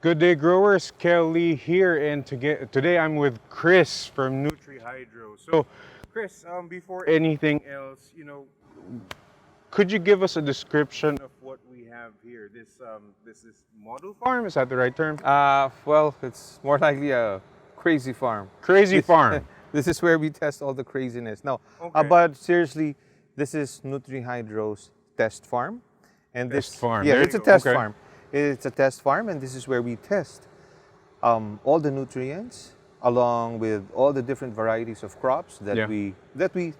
Good day, growers. Kel Li here, and today I'm with Chris from NutriHydro. So, Chris, before anything else, could you give us a description of what we have here? This model farm, is that the right term? Well, it's more likely a crazy farm. Crazy This, farm. this is where we test all the craziness. No, Okay. but seriously, this is NutriHydro's test farm, and Test this farm. yeah, There it's you a go. test Okay. farm. It's a test farm, and this is where we test all the nutrients along with all the different varieties of crops that Yeah. we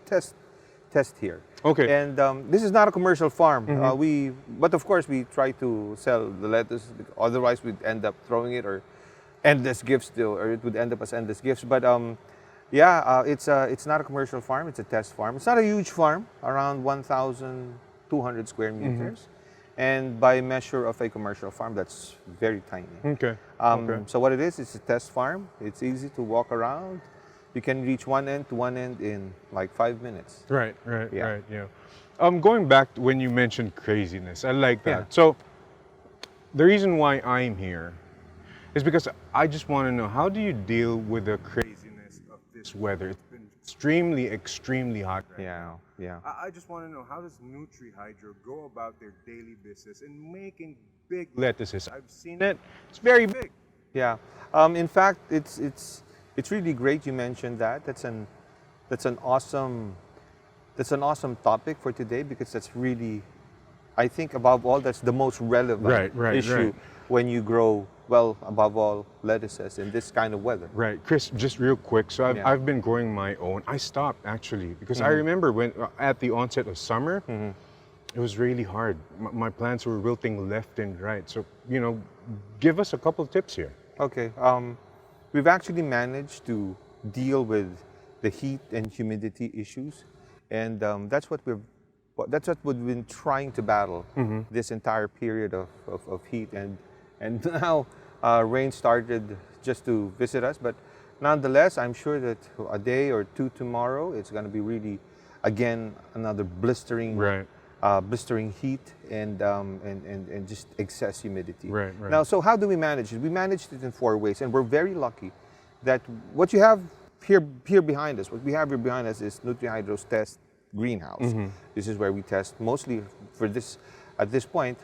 test here. Okay. And this is not a commercial farm. Mhm. But of course, we try to sell the lettuce. Otherwise, we'd end up throwing it or endless gifts, or it would end up as endless gifts. But it's not a commercial farm. It's a test farm. It's not a huge farm, around 1,200 square meters. And by measure of a commercial farm, that's very tiny. Okay. Okay. So what it is, it's a test farm. It's easy to walk around. You can reach one end to one end in like 5 minutes. Right. Yeah. Right. Yeah. Going back to when you mentioned craziness, I like that. Yeah. So, the reason why I'm here is because I just want to know, how do you deal with the craziness of this weather? It's been extremely hot right now. Yeah. I just want to know, how does NutriHydro go about their daily business in making big lettuces? I've seen it. It's very big. Yeah. In fact, it's really great you mentioned that. That's an awesome topic for today, because that's really, I think, above all, that's the most relevant Right, issue right. when you grow, well, above all, lettuces in this kind of weather. Right, Chris, just real quick. So Yeah. I've been growing my own. I stopped actually because I remember when at the onset of summer, it was really hard. My plants were wilting left and right. So, give us a couple of tips here. Okay. We've actually managed to deal with the heat and humidity issues, and that's what we've been trying to battle this entire period of heat, and now rain started just to visit us. But nonetheless, I'm sure that a day or two tomorrow, it's going to be really, again, another blistering Right. blistering heat and just excess humidity. Right. Now, so how do we manage it? We managed it in 4 ways, and we're very lucky that what you have here behind us, what we have here behind us, is NutriHydro's test greenhouse. This is where we test mostly at this point,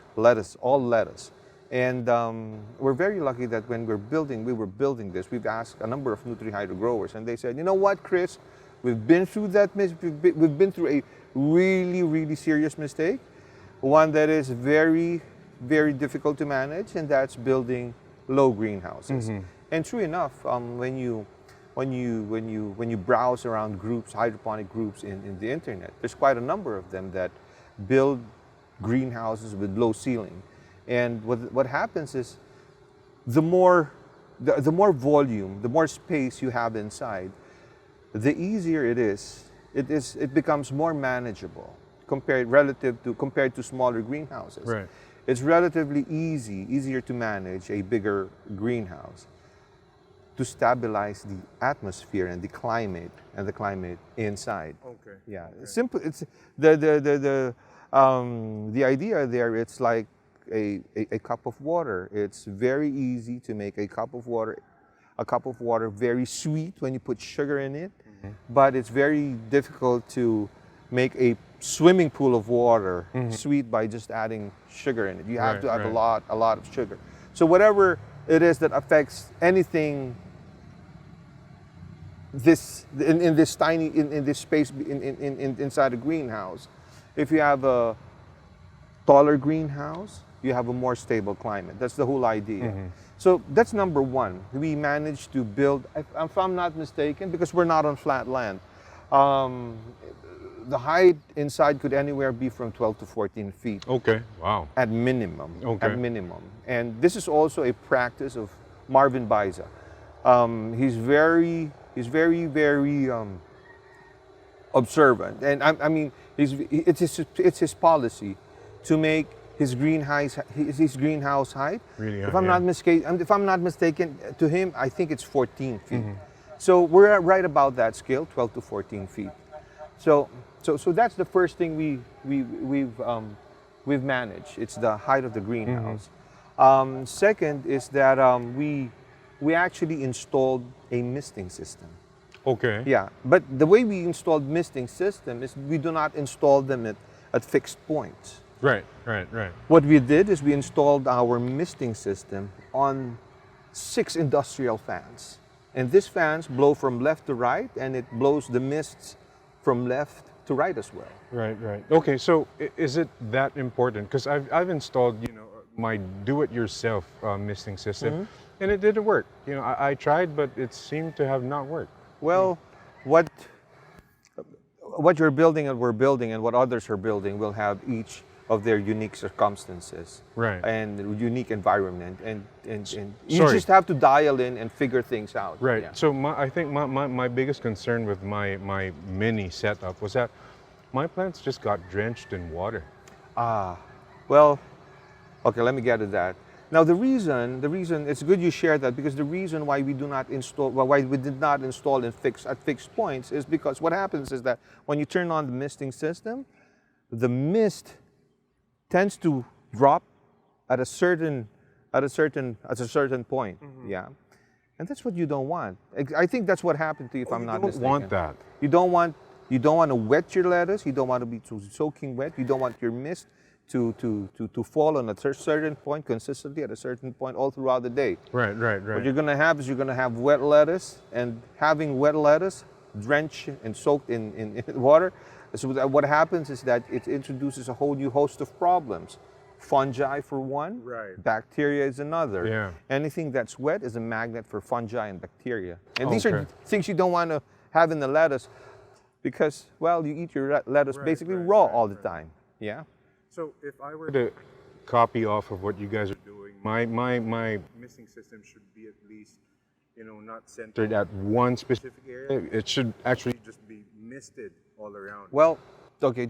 all lettuce. And we're very lucky that when we were building this, we've asked a number of NutriHydro growers, and they said, you know what, Chris, we've been through we've been through a really, really serious mistake, one that is very, very difficult to manage, and that's building low greenhouses. And true enough, when you browse around groups, hydroponic groups in the internet, there's quite a number of them that build greenhouses with low ceiling. And what happens is, the more volume, the more space you have inside, the easier it is. It becomes more manageable compared to smaller greenhouses. Right. It's relatively easier to manage a bigger greenhouse, to stabilize the atmosphere and the climate inside. Okay. Yeah, simple. It's the idea there. It's like a cup of water. It's very easy to make a cup of water very sweet when you put sugar in it, but it's very difficult to make a swimming pool of water sweet by just adding sugar in it. You have Right, to have right. a lot of sugar. So whatever it is that affects anything in this tiny in this space inside a greenhouse, if you have a taller greenhouse, you have a more stable climate. That's the whole idea. So that's number one. We managed to build, if I'm not mistaken, because we're not on flat land, the height inside could anywhere be from 12 to 14 feet Okay. Wow. at minimum. Okay. At minimum. And this is also a practice of Marvin Baiza. He's very observant, and I mean, it's his policy to make his greenhouse height. Really high, If I'm yeah. not mistaken, to him, I think it's 14 feet. So we're at right about that scale, 12 to 14 feet. So that's the first thing we've managed. It's the height of the greenhouse. Second is that we actually installed a misting system. Okay. Yeah, but the way we installed misting system is we do not install them at fixed points. Right, right, right. What we did is we installed our misting system on 6 industrial fans. And these fans blow from left to right, and it blows the mists from left to right as well. Right, right. Okay, so is it that important? Because I've installed, my do-it-yourself misting system, and it didn't work. I tried, but it seemed to have not worked. Well, what you're building and we're building and what others are building will have each of their unique circumstances, Right. and unique environment, and you Sorry. just have to dial in and figure things out. Right. Yeah. So I think my biggest concern with my mini setup was that my plants just got drenched in water. Well, okay, let me get to that. Now the reason it's good you share that, because the reason why we do not install, why we did not install at fixed points is because what happens is that when you turn on the misting system, the mist tends to drop at a certain point. Yeah, and that's what you don't want. I think that's what happened to you, if I'm not mistaken. You don't want that. You don't want to wet your lettuce. You don't want to be too soaking wet. You don't want your mist to fall on a certain point consistently at a certain point all throughout the day. Right, right, What right. you're going to have is you're going to have wet lettuce, and having wet lettuce drenched and soaked in water. So what happens is that it introduces a whole new host of problems. Fungi for one, Right. bacteria is another. Yeah. Anything that's wet is a magnet for fungi and bacteria. And these are Okay. things you don't want to have in the lettuce because, well, you eat your lettuce basically right, raw right, all the time. Yeah. So if I were to copy off of what you guys are doing, my misting system should be at least, not centered at one specific area. It should actually just be misted all around. Well, okay,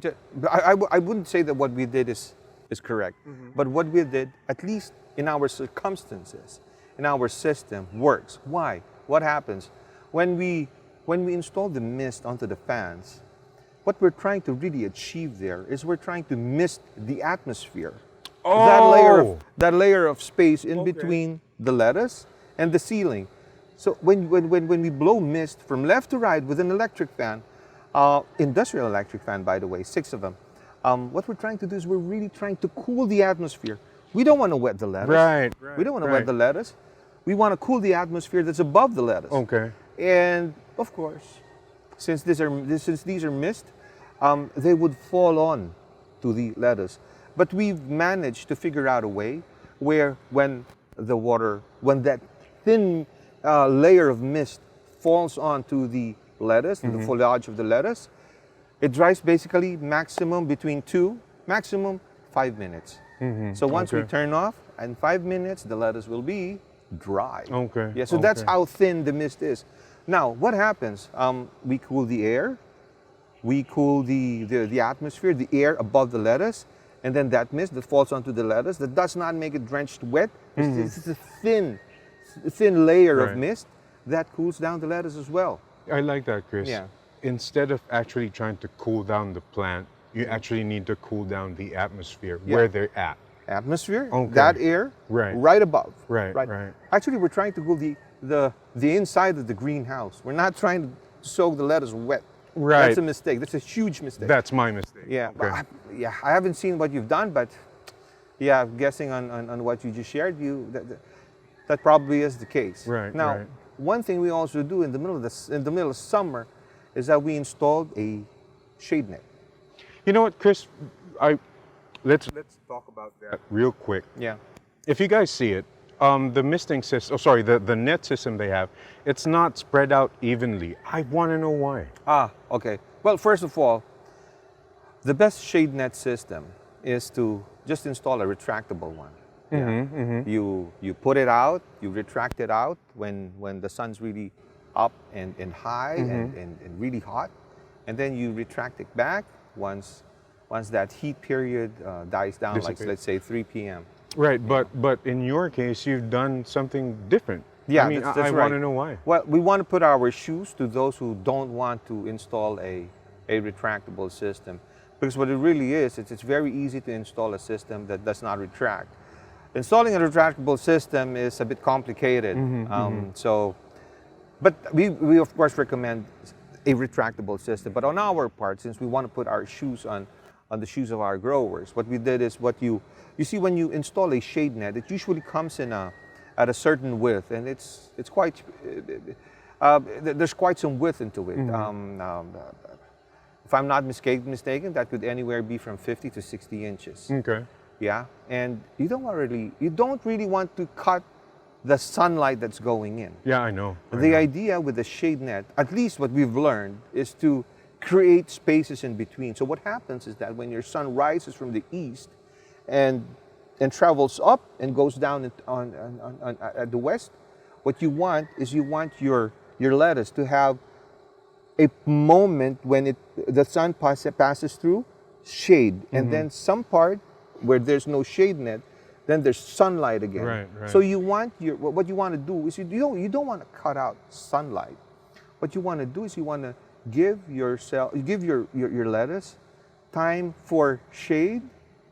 I wouldn't say that what we did is correct, but what we did, at least in our circumstances, in our system, works. Why? What happens when we install the mist onto the fans? What we're trying to really achieve there is we're trying to mist the atmosphere. Oh! That layer of space in Okay. between the lettuce and the ceiling. So when we blow mist from left to right with an electric fan, industrial electric fan, by the way, 6 of them, what we're trying to do is we're really trying to cool the atmosphere. We don't want to wet the lettuce. Right, We don't want to right. wet the lettuce. We want to cool the atmosphere that's above the lettuce. Okay. And of course, since these are mist, they would fall on to the lettuce. But we've managed to figure out a way where when that thin layer of mist falls onto the lettuce, the foliage of the lettuce, it dries basically maximum 5 minutes. So once we Okay. turn off, in 5 minutes, the lettuce will be dry. Okay, Yeah, so that's okay. how thin the mist is. Now, what happens? We cool the air, we cool the atmosphere, the air above the lettuce, and then that mist that falls onto the lettuce, that does not make it drenched wet. It's a thin layer of Right. mist that cools down the lettuce as well. I like that, Chris. Yeah. Instead of actually trying to cool down the plant, you actually need to cool down the atmosphere where they're at. Atmosphere, Okay. that air, Right. above. Right. Actually, we're trying to cool the inside of the greenhouse. We're not trying to soak the lettuce wet. Right. That's a mistake. That's a huge mistake. That's my mistake. Yeah, Okay. I haven't seen what you've done, but yeah, guessing on what you just shared, that probably is the case. Right, Now, right. one thing we also do in the middle of summer is that we installed a shade net. You know what, Chris? Let's talk about that real quick. Yeah. If you guys see it, the misting system, the net system they have, it's not spread out evenly. I want to know why. Okay. Well, first of all, the best shade net system is to just install a retractable one. You put it out, you retract it out when the sun's really up and high and really hot, and then you retract it back once that heat period dies down, like Dissipates. let's say 3 p.m. Right, but in your case, you've done something different. Yeah, I mean, that's I right. want to know why. Well, we want to put our shoes to those who don't want to install a retractable system. Because what it really is, it's very easy to install a system that does not retract. installing a retractable system is a bit complicated. But we of course recommend a retractable system. But on our part, since we want to put our shoes on the shoes of our growers, what we did is what you see when you install a shade net, it usually comes in at a certain width, and it's quite there's quite some width into it. If I'm not mistaken, that could anywhere be from 50 to 60 inches. Okay. Yeah, and you don't really want to cut the sunlight that's going in. Yeah, I know. The idea with the shade net, at least what we've learned, is to create spaces in between. So what happens is that when your sun rises from the east and travels up and goes down at the west, what you want is your lettuce to have a moment when the sun passes through shade, and then some part where there's no shade net, then there's sunlight again. Right. So you want what you want to do is you don't want to cut out sunlight. What you want to do is you want to give your lettuce time for shade,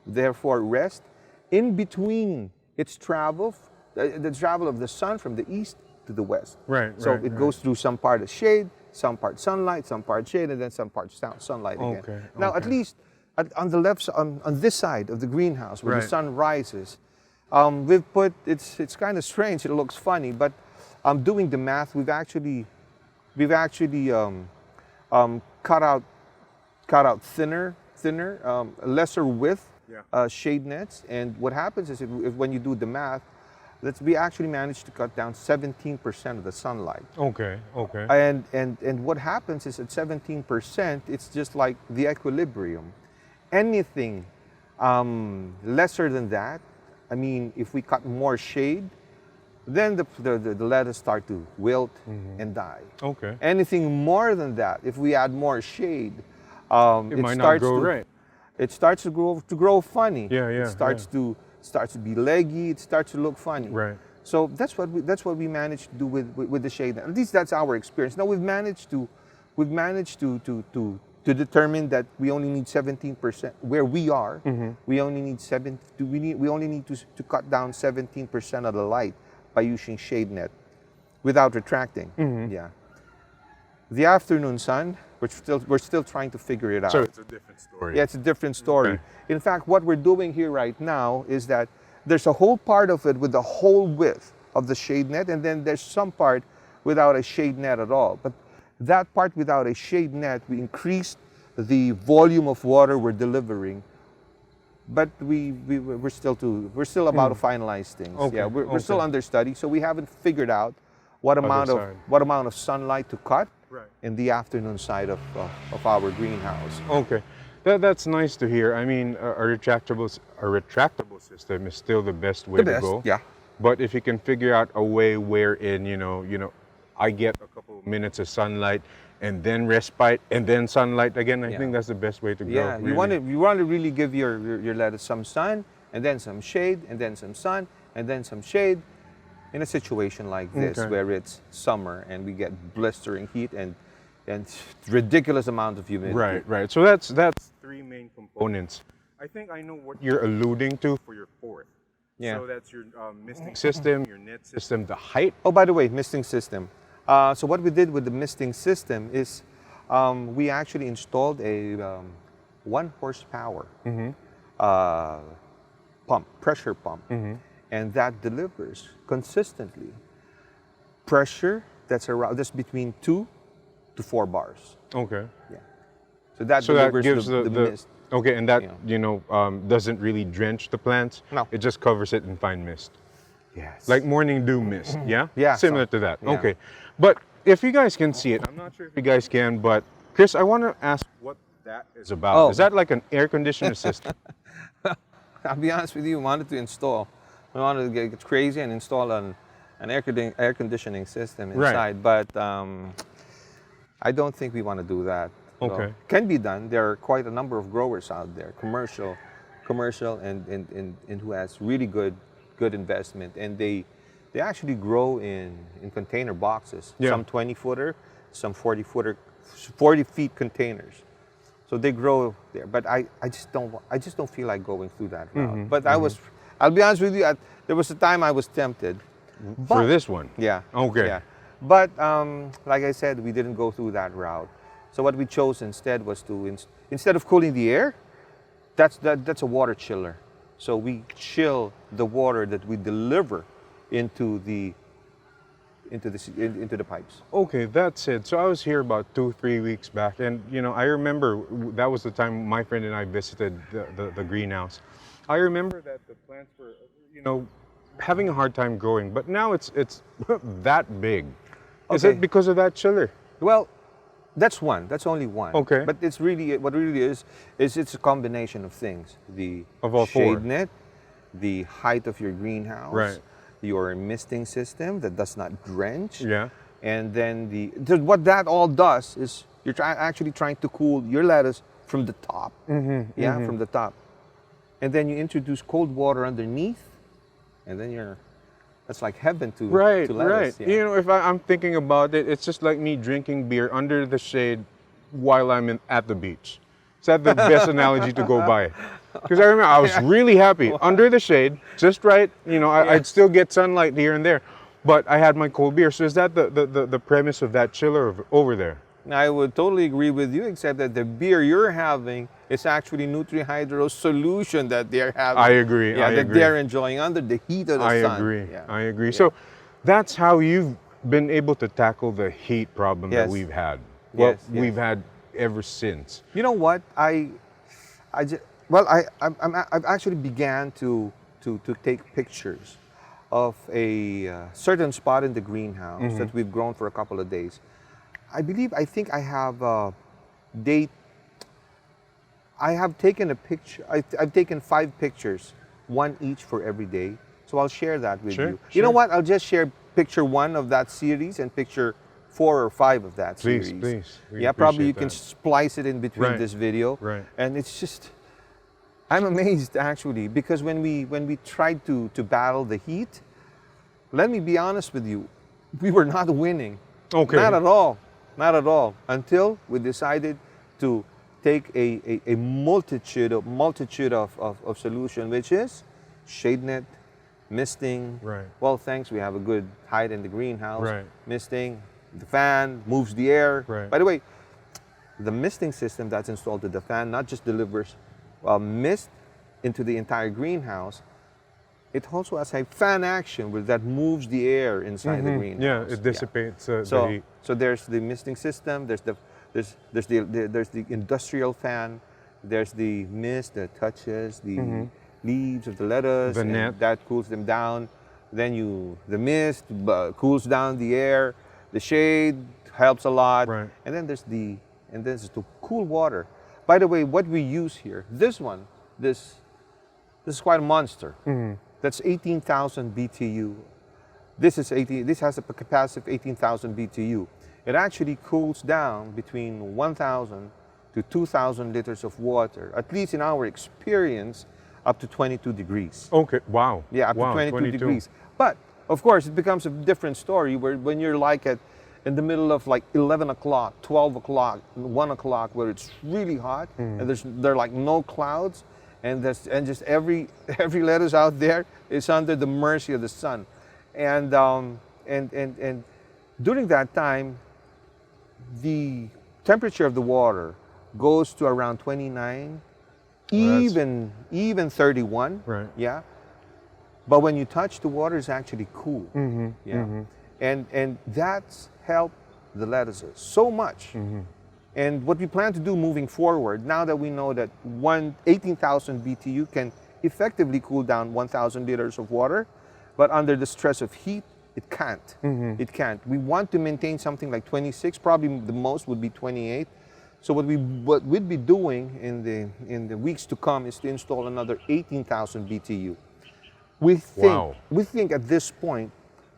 therefore rest, in between its travel, the travel of the sun from the east to the west. So it goes through some part of shade, some part sunlight, some part shade, and then some part sunlight again. Now at least on the left, on this side of the greenhouse where the sun rises, we've put, it's kind of strange, it looks funny, but doing the math, we've actually cut out thinner, lesser width shade nets. And what happens is if when you do the math, we actually managed to cut down 17% of the sunlight. Okay. And what happens is at 17%, it's just like the equilibrium. Anything lesser than that, I mean, if we cut more shade, then the lettuce start to wilt and die. Okay. Anything more than that, if we add more shade, it might not grow right. It starts to grow funny. Yeah. It starts to be leggy. It starts to look funny. Right. So that's what we managed to do with the shade. At least that's our experience. Now we've managed to determine that we only need 17% where we are. We only need to cut down 17% of the light by using shade net without retracting. Yeah. The afternoon sun, we're still trying to figure it out. So it's a different story. Yeah, it's a different story. Okay. In fact, what we're doing here right now is that there's a whole part of it with the whole width of the shade net, and then there's some part without a shade net at all. But that part without a shade net, we increased the volume of water we're delivering, but we're still about to finalize things. Okay. Yeah, we're still under study, so we haven't figured out what amount of sunlight to cut in the afternoon side of our greenhouse. Okay, that's nice to hear. I mean, a retractable system is still the best way to go. Yeah. But if you can figure out a way wherein I get a couple of minutes of sunlight and then respite and then sunlight again, I think that's the best way to go. Yeah, really. you want to really give your lettuce some sun, and then some shade, and then some sun, and then some shade. In a situation like this, where it's summer and we get blistering heat and ridiculous amount of humidity. Right. So that's three main components. I think I know what you're alluding to for your fourth. Yeah. So that's your misting system, your net system, the height. Oh, by the way, misting system. So what we did with the misting system is we actually installed a 1 horsepower pressure pump. And that delivers consistently pressure that's between 2 to 4 bars. Okay. Yeah. So that delivers the mist. Okay, and that doesn't really drench the plants. No. It just covers it in fine mist. Yes. Like morning dew mist. Yeah. Yeah. Similar to that. Yeah. Okay. But if you guys can see it, I'm not sure if you guys can, but Chris, I want to ask what that is about. Oh. Is that like an air conditioner system? I'll be honest with you, we wanted to get crazy and install an air conditioning system inside, but I don't think we want to do that. Okay. So, can be done. There are quite a number of growers out there, commercial and who has really good investment, and they actually grow in container boxes. Yeah. Some 20-footer, some 40-feet containers. So they grow there, but I just don't feel like going through that route. But I'll be honest with you. There was a time I was tempted. For this one? Yeah. Okay. Yeah. But like I said, we didn't go through that route. So what we chose instead was to, instead of cooling the air, that's a water chiller. So we chill the water that we deliver into the pipes. Okay, that's it. So I was here about 2-3 weeks back, and I remember that was the time my friend and I visited the greenhouse. I remember that the plants were, having a hard time growing, but now it's that big. Is Okay. it because of that chiller? Well, that's one. That's only one. Okay. But it's really what really is it's a combination of things. The Of all shade four. net, the height of your greenhouse, Right. your misting system that does not drench, Yeah. and then what that all does is you're actually trying to cool your lettuce from the top. From the top, and then you introduce cold water underneath, and then that's like heaven to Right, to lettuce. right. Yeah. If I'm thinking about it, it's just like me drinking beer under the shade while I'm at the beach. Is that the best analogy to go by? Because I remember I was really happy under the shade, just right. I'd still get sunlight here and there, but I had my cold beer. So is that the premise of that chiller over there? I would totally agree with you, except that the beer you're having is actually NutriHydro's solution that they're having. I agree. Yeah, I that agree. they're enjoying under the heat of the I sun. agree. Yeah. I agree. So that's how you've been able to tackle the heat problem that Yes. we've had. Well, Yes, yes. we've had ever since. You know what? I've actually began to take pictures of a certain spot in the greenhouse that we've grown for a couple of days. I think I have I have taken a picture. I've taken 5 pictures, one each for every day. So I'll share that with Sure, you. You know sure. what? I'll just share picture 1 of that series and picture 4 or 5 of that Please, series. please. We Yeah, probably you appreciate can that. splice it in between Right, this video. right. And it's just, I'm amazed actually, because when we tried to battle the heat, let me be honest with you, we were not winning. Okay. Not at all. Not at all. Until we decided to take a multitude of solution, which is shade net, misting. Right. Well, thanks, we have a good height in the greenhouse. Right. Misting, the fan moves the air. Right. By the way, the misting system that's installed to the fan not just delivers mist into the entire greenhouse, it also has a fan action that moves the air inside the greenhouse. Yeah, it dissipates the So, heat. so there's the misting system. There's the industrial fan. There's the mist that touches the leaves of the lettuce, The and net. that cools them down. Then the mist cools down the air. The shade helps a lot. Right. And then there's the cool water. By the way, what we use here, this is quite a monster. That's 18,000 BTU. This has a capacity of 18,000 BTU. It actually cools down between 1,000 to 2,000 liters of water, at least in our experience, up to 22 degrees. Okay. Wow. Yeah, up Wow, to 22 22. degrees. But of course, it becomes a different story when you're like in the middle of like 11 o'clock, 12 o'clock, 1 o'clock, where it's really hot and there are like no clouds, and just every lettuce out there is under the mercy of the sun, and during that time, the temperature of the water goes to around 29, Well, even 31. Right. Yeah. But when you touch the water, it's actually cool. Yeah. And that's helped the lettuces so much. And what we plan to do moving forward, now that we know that 18,000 BTU can effectively cool down 1,000 liters of water, but under the stress of heat, it can't. It can't. We want to maintain something like 26, probably the most would be 28. So what we'd be doing in the weeks to come is to install another 18,000 BTU. We think at this point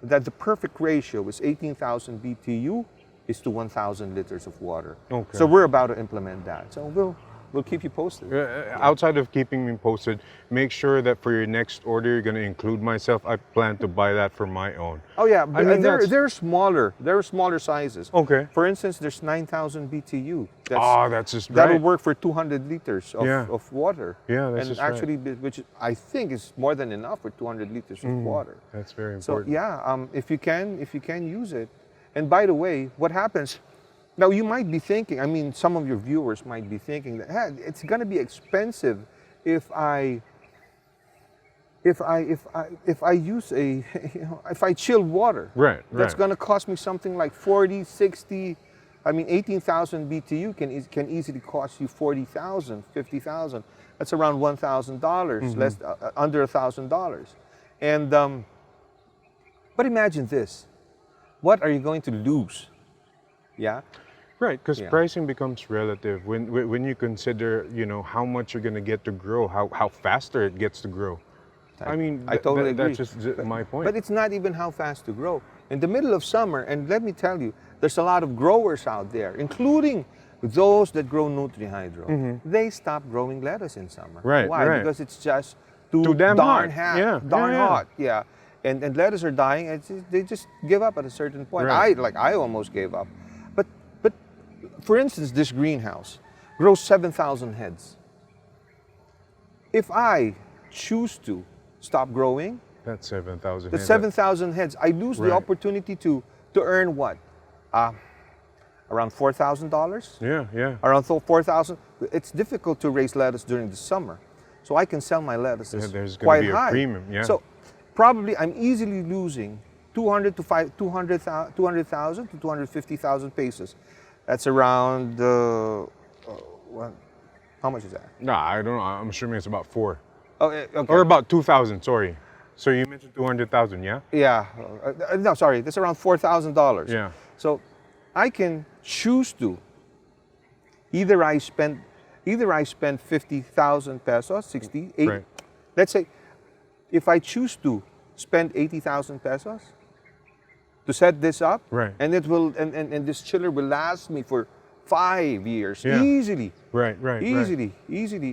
that the perfect ratio is 18,000 BTU is to 1,000 liters of water. Okay. So we're about to implement that. So we'll keep you posted. Outside of keeping me posted, make sure that for your next order, you're going to include myself. I plan to buy that for my own. Oh yeah, I mean, they're smaller. There are smaller sizes. Okay. For instance, there's 9,000 BTU. That's just That'll right. work for 200 liters Yeah. of water. Yeah, that's and just right. actually, which I think is more than enough for 200 liters of water. That's very So important. yeah, if you can use it. And by the way, what happens? Now you might be thinking. I mean, some of your viewers might be thinking that hey, it's going to be expensive if I use a if I chill water. Right. That's going to cost me something like 40, 60. I mean, 18,000 BTU can easily cost you 40,000, 50,000. That's around $1,000, less under $1,000. And but imagine this: what are you going to lose? Yeah. Right, because Yeah. pricing becomes relative when you consider, how much you're going to get to grow, how faster it gets to grow. I mean, I totally agree. That's just my point. But it's not even how fast to grow. In the middle of summer, and let me tell you, there's a lot of growers out there, including those that grow NutriHydro. They stop growing lettuce in summer. Right, Why? right. Because it's just too damn darn hot. Yeah, darn yeah. hot. Yeah. And lettuce are dying. They just give up at a certain point. Right. I almost gave up. But for instance, this greenhouse grows 7,000 heads. If I choose to stop growing, That's 7,000. the 7,000 heads, I lose the Right. opportunity to earn what? Around $4,000? Yeah. Around 4,000. It's difficult to raise lettuce during the summer. So I can sell my lettuces Yeah, there's gonna quite be a high. premium, yeah. So probably I'm easily losing 200,000 to 250,000 pesos. That's around, how much is that? No, I don't know. I'm assuming it's about 4. Oh, okay. Or about 2,000, sorry. So you mentioned 200,000, yeah? Yeah, no, sorry, that's around $4,000. Yeah. So I can choose to either I spend 50,000 pesos, 60, 80. Right. Let's say if I choose to spend 80,000 pesos to set this up, Right. and it will and this chiller will last me for 5 years Yeah. easily. Right. Easily.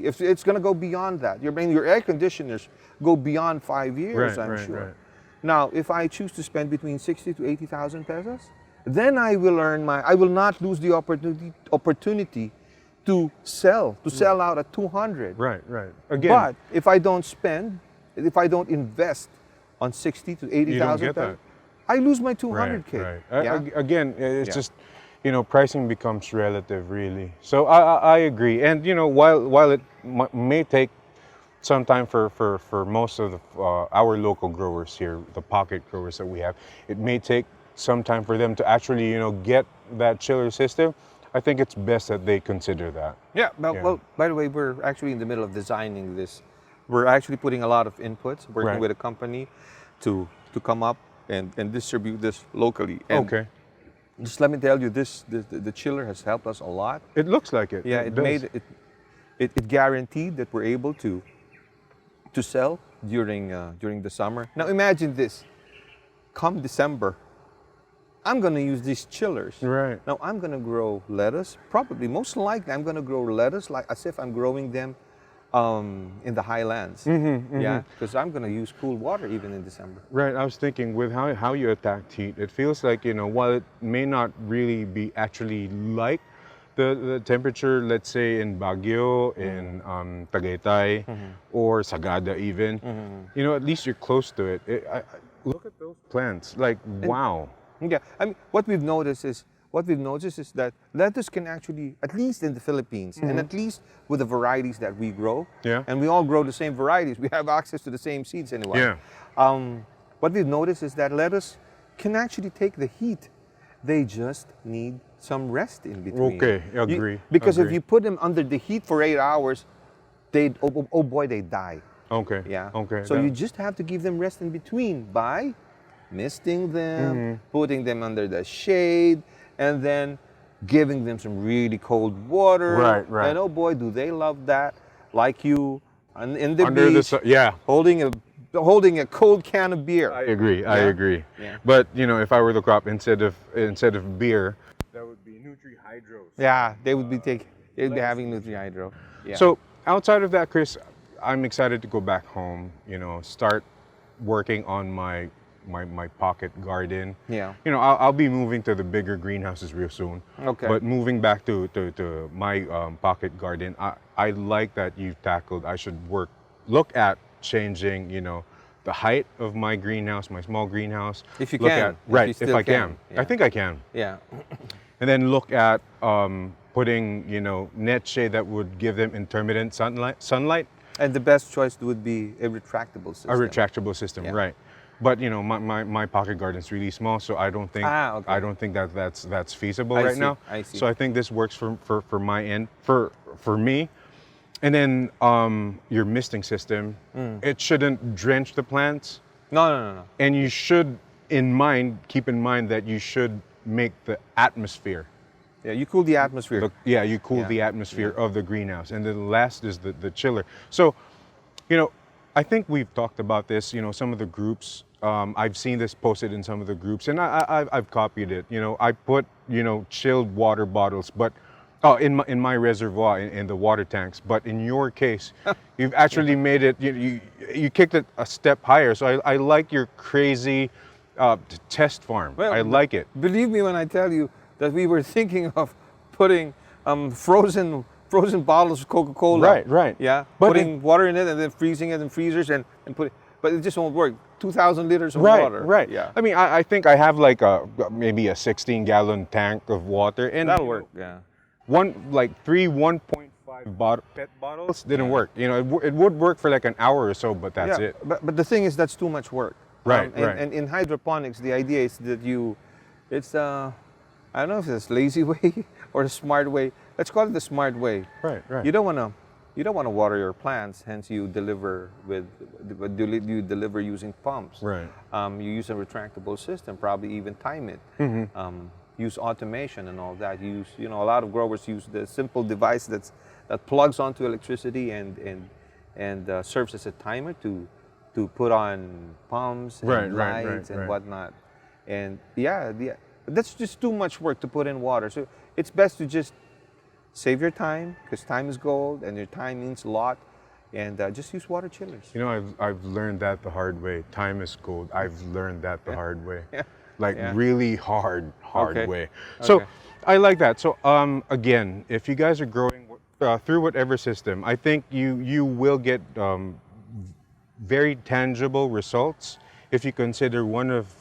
If it's going to go beyond that, your air conditioners go beyond 5 years, I'm sure. Right. Now, if I choose to spend between 60 to 80,000 pesos, then I will not lose the opportunity to sell out at 200. Right. Again, But if I don't invest on 60 to 80,000 get that. pesos, I lose my 200K. Right. Yeah? Again, it's Yeah. just, pricing becomes relative, really. So I agree. And, while it may take some time for most of our local growers here, the pocket growers that we have, it may take some time for them to actually, get that chiller system. I think it's best that they consider that. Yeah, but, Yeah. well, by the way, we're actually in the middle of designing this. We're actually putting a lot of inputs, working Right. with a company to come up and distribute this locally. And Okay. just let me tell you, the chiller has helped us a lot. It looks like it. Yeah, does. it guaranteed that we're able to sell during the summer. Now imagine this, come December, I'm gonna use these chillers. Right. Now I'm gonna grow lettuce. Probably, most likely, I'm gonna grow lettuce like as if I'm growing them in the highlands. Yeah, because I'm gonna use cool water even in December. Right, I was thinking with how you attacked heat, it feels like, while it may not really be actually like the temperature, let's say in Baguio, in Tagaytay, or Sagada even, at least you're close to it. Look at those plants, like, wow. Yeah, I mean, what we've noticed is that lettuce can actually, at least in the Philippines, and at least with the varieties that we grow, Yeah. and we all grow the same varieties, we have access to the same seeds anyway. Yeah. What we've noticed is that lettuce can actually take the heat. They just need some rest in between. Okay, agree. Because if agree. you put them under the heat for 8 hours, they die. Okay. Yeah. Okay. So you just have to give them rest in between by misting them, putting them under the shade, and then giving them some really cold water. Right. And oh boy, do they love that! Like you, in the Under beach, the yeah. holding a cold can of beer. I agree. Yeah. But if I were to crop instead of beer, that would be NutriHydro. Yeah, they would be taking. You'll be having NutriHydro. Yeah. So outside of that, Chris, I'm excited to go back home. You know, start working on my pocket garden. Yeah. You know, I'll be moving to the bigger greenhouses real soon. Okay. But moving back to my pocket garden, I like that you've tackled. I should look at changing. You know, the height of my greenhouse, my small greenhouse. If you look can. at, If right, you if still I can. can. Yeah. I think I can. Yeah. And then look at putting, you know, net shade that would give them intermittent sunlight. And the best choice would be a retractable system. A retractable system, Yeah. right? But you know, my pocket garden's really small, so I don't think that's feasible right now. I see. So I think this works for my end, for me. And then your misting system, it shouldn't drench the plants. No. And you should, keep in mind that you should make the atmosphere. Yeah, you cool the atmosphere. You cool the atmosphere of the greenhouse. And then the last is the chiller. So, you know, I think we've talked about this, you know, some of the groups, I've seen this posted in some of the groups, and I've copied it. You know, I put, you know, chilled water bottles, but in my reservoir, in the water tanks. But in your case, you've actually made it, you kicked it a step higher. So I like your crazy test farm. Well, I like it. Believe me when I tell you that we were thinking of putting frozen bottles of Coca-Cola. Right. Yeah. But putting water in it and then freezing it in freezers and put it, but it just won't work. 2,000 liters of water. Right. Yeah. I mean, I think I have like maybe a 16-gallon tank of water, and That'll work. Yeah. Three 1.5 PET bottles didn't work. You know, it would work for like an hour or so, but that's it. But the thing is, that's too much work. Right. And in hydroponics, the idea is that it's I don't know if it's a lazy way or a smart way. Let's call it the smart way. Right. You don't want to water your plants, hence you deliver using pumps. Right. You use a retractable system, probably even time it. Use automation and all that. A lot of growers use the simple device that plugs onto electricity and serves as a timer to put on pumps and lights and whatnot. And that's just too much work to put in water. So it's best to just save your time, because time is gold and your time means a lot, and just use water chillers. You know, I've learned that the hard way. Time is gold. I've learned that the hard way. Really hard way. So I like that. So again, if you guys are growing through whatever system, I think you will get very tangible results if you consider one of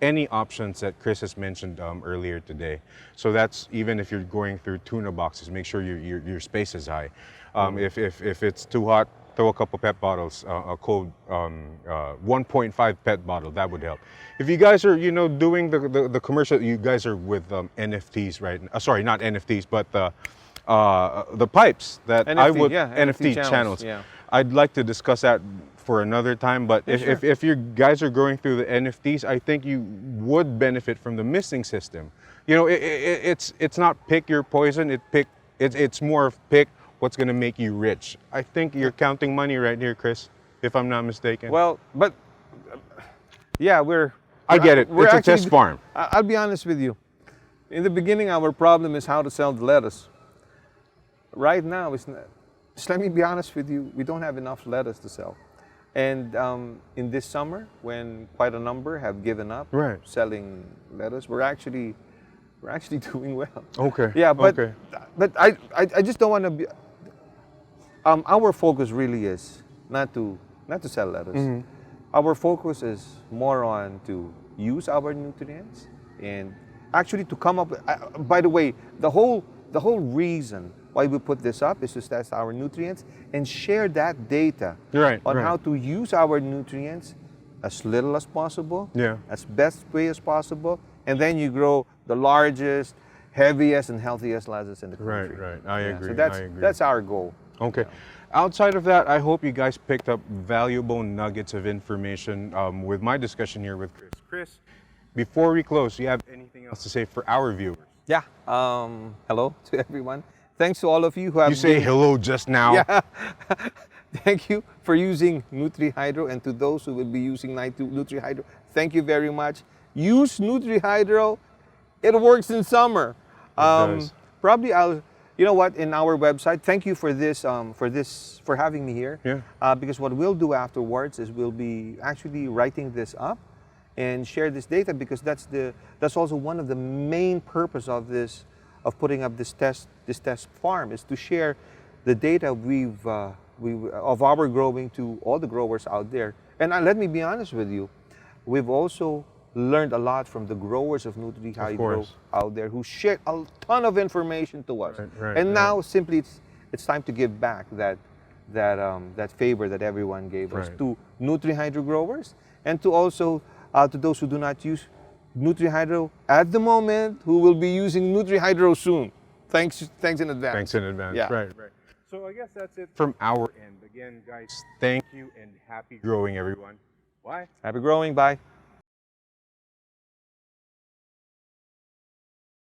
any options that Chris has mentioned earlier today. So that's even if you're going through tuna boxes, make sure your space is high. If it's too hot, throw a couple PET bottles, a cold 1.5 PET bottle, that would help. If you guys are, doing the commercial, you guys are with NFTs, right? Sorry, not NFTs, but the pipes that NFT channels. Yeah. I'd like to discuss that for another time, but if you guys are going through the NFTs, I think you would benefit from the misting system. It's not pick your poison, it's more of pick what's going to make you rich. I think you're counting money right here, Chris, if I'm not mistaken. Well, but I get it. It's a test farm. I'll be honest with you. In the beginning, our problem is how to sell the lettuce. Right now, just let me be honest with you, we don't have enough lettuce to sell. And in this summer, when quite a number have given up selling lettuce, we're actually doing well. Okay. Yeah, but I just don't want to be. Our focus really is not to sell lettuce. Mm-hmm. Our focus is more on to use our nutrients and actually to come up. By the way, the whole reason why we put this up is to test our nutrients and share that data on how to use our nutrients as little as possible, as best way as possible, and then you grow the largest, heaviest, and healthiest lettuce in the country. Right. I agree. So that's our goal. Okay. Outside of that, I hope you guys picked up valuable nuggets of information with my discussion here with Chris. Chris, before we close, do you have anything else to say for our viewers? Yeah. Hello to everyone. Thanks to all of you who have. You say hello just now. Yeah. Thank you for using NutriHydro, and to those who will be using NutriHydro, thank you very much. Use NutriHydro. It works in summer. It does. Probably you know what? In our website, thank you for this, for having me here. Yeah. Because what we'll do afterwards is we'll be actually writing this up and share this data, because that's also one of the main purpose of this, of putting up this test farm, is to share the data of our growing to all the growers out there. And let me be honest with you, we've also learned a lot from the growers of NutriHydro out there, who shared a ton of information to us. And now simply it's time to give back that favor that everyone gave us to NutriHydro growers, and to also to those who do not use NutriHydro at the moment, who will be using NutriHydro soon. Thanks in advance. Thanks in advance. Yeah. Right. So I guess that's it from our end. Again, guys, thank you and happy growing, everyone. Bye. Happy growing. Bye.